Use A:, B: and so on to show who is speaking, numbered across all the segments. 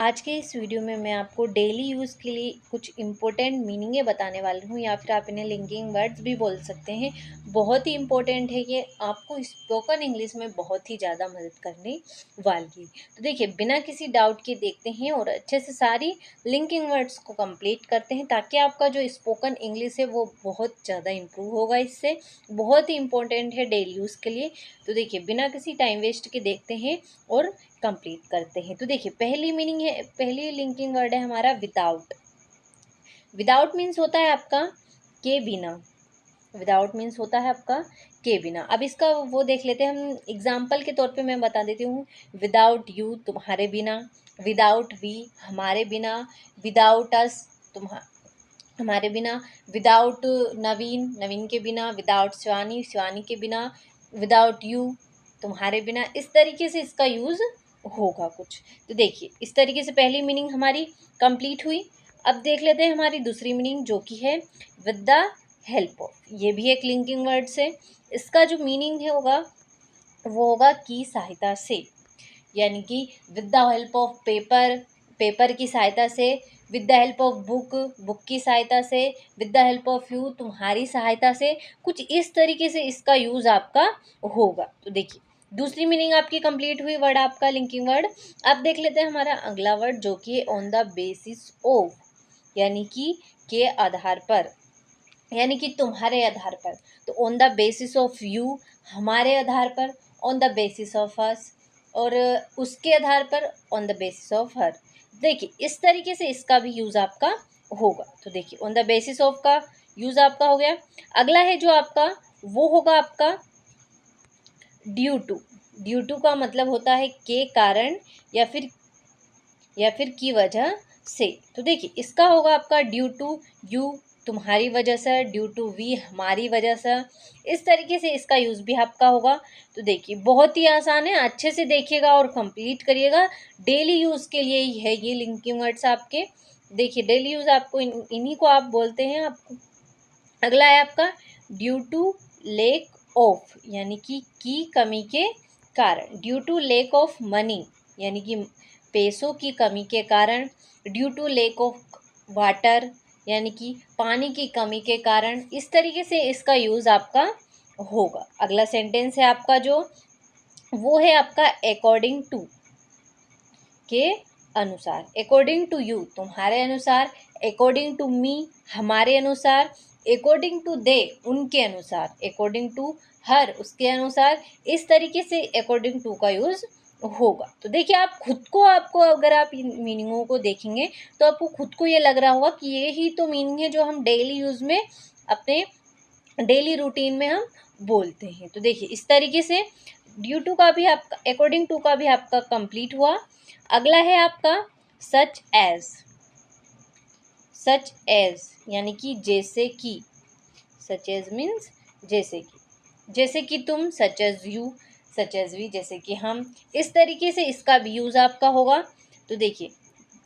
A: आज के इस वीडियो में मैं आपको डेली यूज़ के लिए कुछ इम्पोर्टेंट मीनिंगें बताने वाली हूँ या फिर आप इन्हें लिंकिंग वर्ड्स भी बोल सकते हैं। बहुत ही इम्पोर्टेंट है, ये आपको स्पोकन इंग्लिश में बहुत ही ज़्यादा मदद करने वाली है। तो देखिए, बिना किसी डाउट के देखते हैं और अच्छे से सारी लिंकिंग वर्ड्स को कंप्लीट करते हैं ताकि आपका जो स्पोकन इंग्लिश है वो बहुत ज़्यादा इम्प्रूव होगा। इससे बहुत ही इम्पोर्टेंट है डेली यूज़ के लिए। तो देखिए, बिना किसी टाइम वेस्ट के देखते हैं और कंप्लीट करते हैं। तो देखिए, पहली मीनिंग है, पहली लिंकिंग वर्ड है हमारा विदाउट। विदाउट मीन्स होता है आपका के बिना। विदाउट मीन्स होता है आपका के बिना। अब इसका वो देख लेते हैं हम, एग्जाम्पल के तौर पे मैं बता देती हूँ। विदाउट यू, तुम्हारे बिना। विदाउट वी, हमारे बिना। विदाउट अस, हमारे बिना। विदाउट नवीन, नवीन के बिना। विदाउट शिवानी, शिवानी के बिना। विदाउट यू, तुम्हारे बिना। इस तरीके से इसका यूज़ होगा कुछ। तो देखिए, इस तरीके से पहली मीनिंग हमारी कंप्लीट हुई। अब देख लेते हैं हमारी दूसरी मीनिंग, जो कि है विद द हेल्प ऑफ। ये भी एक लिंकिंग वर्ड्स है। इसका जो मीनिंग है होगा वो होगा की सहायता से, यानी कि with the help of paper, paper की सहायता से। With the help of book, book की सहायता से। With the help of you, तुम्हारी सहायता से। कुछ इस तरीके से इसका यूज़ आपका होगा। तो देखिए, दूसरी मीनिंग आपकी कंप्लीट हुई, वर्ड आपका लिंकिंग वर्ड। अब देख लेते हैं हमारा अगला वर्ड, जो कि है ऑन द बेसिस ऑफ, यानी कि के आधार पर, यानी कि तुम्हारे आधार पर। तो on the basis of you, हमारे आधार पर। On the basis of us, और उसके आधार पर on the basis of her. देखिए, इस तरीके से इसका भी यूज़ आपका होगा। तो देखिए, ऑन द बेसिस ऑफ का यूज़ आपका हो गया। अगला है जो आपका, वो होगा आपका ड्यू टू। ड्यू टू का मतलब होता है के कारण या फिर की वजह से। तो देखिए, इसका होगा आपका ड्यू टू यू, तुम्हारी वजह से। ड्यू टू वी, हमारी वजह से। इस तरीके से इसका यूज़ भी आपका होगा। तो देखिए, बहुत ही आसान है, अच्छे से देखिएगा और कंप्लीट करिएगा। डेली यूज़ के लिए ही है ये लिंकिंग वर्ड्स आपके। देखिए, डेली यूज़ आपको इन्हीं को आप बोलते हैं। आपको अगला है आपका ड्यू टू लेक ऑफ, यानी कि की कमी के कारण। Due to lack of money, यानी कि पैसों की कमी के कारण। Due to lack of water, यानी कि पानी की कमी के कारण। इस तरीके से इसका यूज़ आपका होगा। अगला सेंटेंस है आपका जो, वो है आपका अकॉर्डिंग टू, के अनुसार। अकॉर्डिंग टू यू, तुम्हारे अनुसार। अकॉर्डिंग टू मी, हमारे अनुसार। अकॉर्डिंग टू दे, उनके अनुसार। अकॉर्डिंग टू हर, उसके अनुसार। इस तरीके से अकॉर्डिंग टू का यूज़ होगा। तो देखिए, आप खुद को, आपको अगर आप इन मीनिंगों को देखेंगे तो आपको खुद को ये लग रहा होगा कि ये ही तो मीनिंग है जो हम डेली यूज़ में, अपने डेली रूटीन में हम बोलते हैं। तो देखिए, इस तरीके से ड्यू टू का भी आपका, अकॉर्डिंग टू का भी आपका कंप्लीट हुआ। अगला है आपका सच एज। सच एज, यानी कि जैसे कि। सच एज मीन्स जैसे कि। जैसे कि तुम, such as you. Such as we, जैसे कि हम। इस तरीके से इसका भी यूज़ आपका होगा। तो देखिए,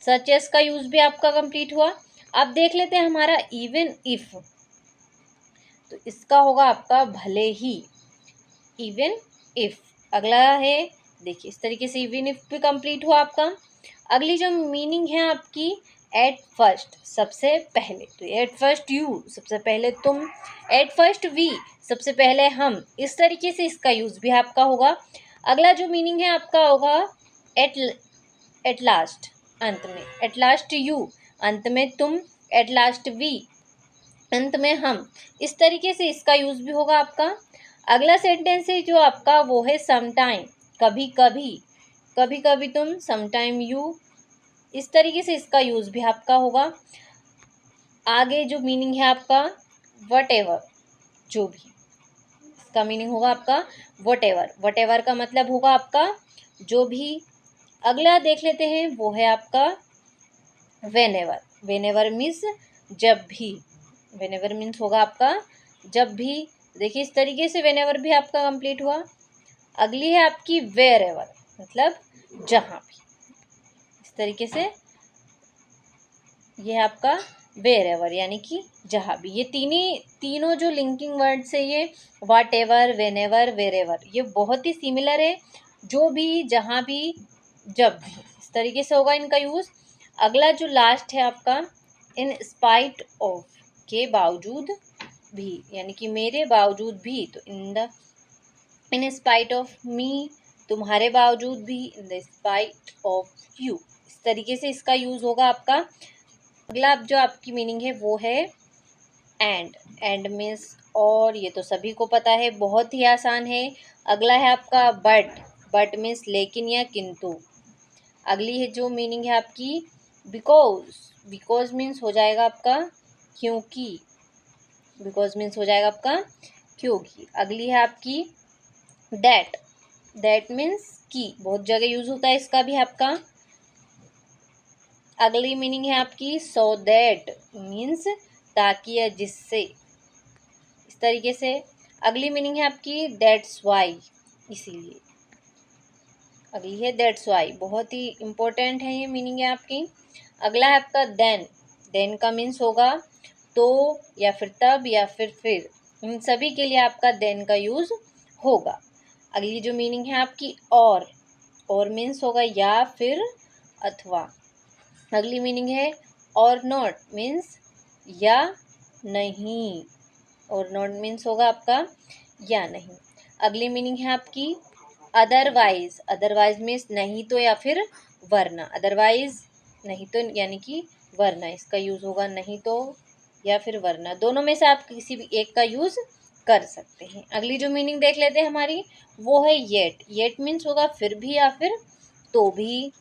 A: सच एज का यूज़ भी आपका कंप्लीट हुआ। अब देख लेते हैं हमारा इवन इफ। तो इसका होगा आपका भले ही। इवन इफ अगला है। देखिए, इस तरीके से इवन इफ भी कंप्लीट हुआ आपका। अगली जो मीनिंग है आपकी, एट फर्स्ट, सबसे पहले। तो एट फर्स्ट यू, सबसे पहले तुम। एट फर्स्ट वी, सबसे पहले हम। इस तरीके से इसका यूज़ भी आपका होगा। अगला जो मीनिंग है आपका होगा एट एट लास्ट, अंत में। एट लास्ट यू, अंत में तुम। एट लास्ट वी, अंत में हम। इस तरीके से इसका यूज़ भी होगा आपका। अगला सेंटेंस है जो आपका, वो है समटाइम, कभी कभी। कभी कभी तुम, समटाइम यू। इस तरीके से इसका यूज़ भी आपका होगा। आगे जो मीनिंग है आपका, वट एवर, जो भी। इसका मीनिंग होगा आपका वट एवर। वट एवर का मतलब होगा आपका जो भी। अगला देख लेते हैं, वो है आपका when ever. When ever means जब भी। वेन एवर मीन्स होगा आपका जब भी। देखिए, इस तरीके से वेन एवर भी आपका कंप्लीट हुआ। अगली है आपकी वेयर एवर, मतलब जहाँ भी। इस तरीके से ये है आपका वेयर एवर, यानी कि जहाँ भी। ये तीनों जो लिंकिंग वर्ड्स है, ये whatever, whenever, wherever, ये बहुत ही सिमिलर है। जो भी, जहाँ भी, जब भी। इस तरीके से होगा इनका यूज़। अगला जो लास्ट है आपका, इन स्पाइट ऑफ, के बावजूद भी, यानी कि मेरे बावजूद भी, तो इन स्पाइट ऑफ मी, तुम्हारे बावजूद भी, in the spite of you, इस तरीके से इसका यूज़ होगा आपका। अगला अब जो आपकी मीनिंग है वो है एंड मीन्स और, ये तो सभी को पता है, बहुत ही आसान है। अगला है आपका बट मीन्स लेकिन या किंतु। अगली है जो मीनिंग है आपकी बिकॉज मीन्स हो जाएगा आपका क्योंकि, बिकॉज मीन्स हो जाएगा आपका क्योंकि। अगली है आपकी दैट मीन्स की, बहुत जगह यूज होता है इसका भी आपका। अगली मीनिंग है आपकी सो दैट मीन्स ताकि या जिससे, इस तरीके से। अगली मीनिंग है आपकी दैट्स वाई, इसीलिए। अगली है दैट्स वाई, बहुत ही इंपॉर्टेंट है ये मीनिंग है आपकी। अगला है आपका देन का मीन्स होगा तो, या फिर तब, या फिर, इन सभी के लिए आपका देन का यूज होगा। अगली जो मीनिंग है आपकी और मीन्स होगा या फिर अथवा। अगली मीनिंग है और नॉट मीन्स या नहीं, और नॉट मीन्स होगा आपका या नहीं। अगली मीनिंग है आपकी अदरवाइज मीन्स नहीं तो या फिर वरना। अदरवाइज नहीं तो यानी कि वरना, इसका यूज होगा नहीं तो या फिर वरना, दोनों में से आप किसी भी एक का यूज कर सकते हैं। अगली जो मीनिंग देख लेते हैं हमारी, वो है येट मीन्स होगा फिर भी या फिर तो भी,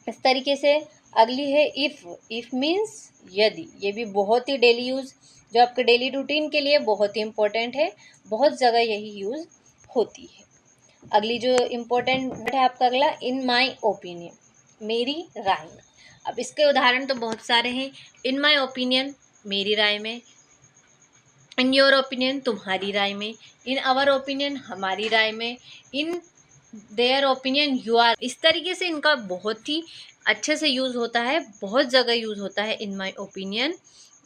A: इस तरीके से। अगली है इफ मीन्स यदि, ये भी बहुत ही डेली यूज, जो आपके डेली रूटीन के लिए बहुत ही इंपॉर्टेंट है, बहुत जगह यही यूज होती है। अगली जो इम्पोर्टेंट है आपका अगला, इन माई ओपिनियन, मेरी राय में। अब इसके उदाहरण तो बहुत सारे हैं। इन माई ओपिनियन, मेरी राय में। इन योर ओपिनियन, तुम्हारी राय में। इन आवर ओपिनियन, हमारी राय में। In their opinion, you are, इस तरीके से इनका बहुत ही अच्छे से यूज़ होता है, बहुत जगह यूज़ होता है। इन माई ओपिनियन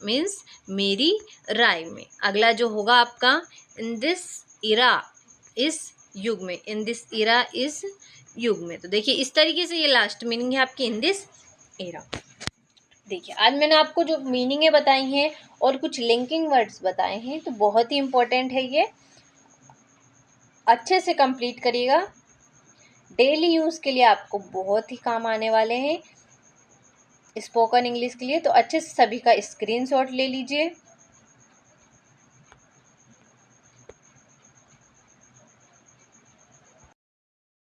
A: मीन्स मेरी राय में। अगला जो होगा आपका, इन दिस इरा, इस युग में। इन दिस इरा इस युग में, तो देखिए इस तरीके से ये लास्ट मीनिंग है आपकी इन दिस इरा। देखिए आज मैंने आपको जो मीनिंगें बताई हैं और कुछ लिंकिंग वर्ड्स बताए हैं, तो बहुत ही इंपॉर्टेंट है, ये अच्छे से कंप्लीट करिएगा। डेली यूज़ के लिए आपको बहुत ही काम आने वाले हैं स्पोकन इंग्लिश के लिए, तो अच्छे से सभी का स्क्रीनशॉट ले लीजिए।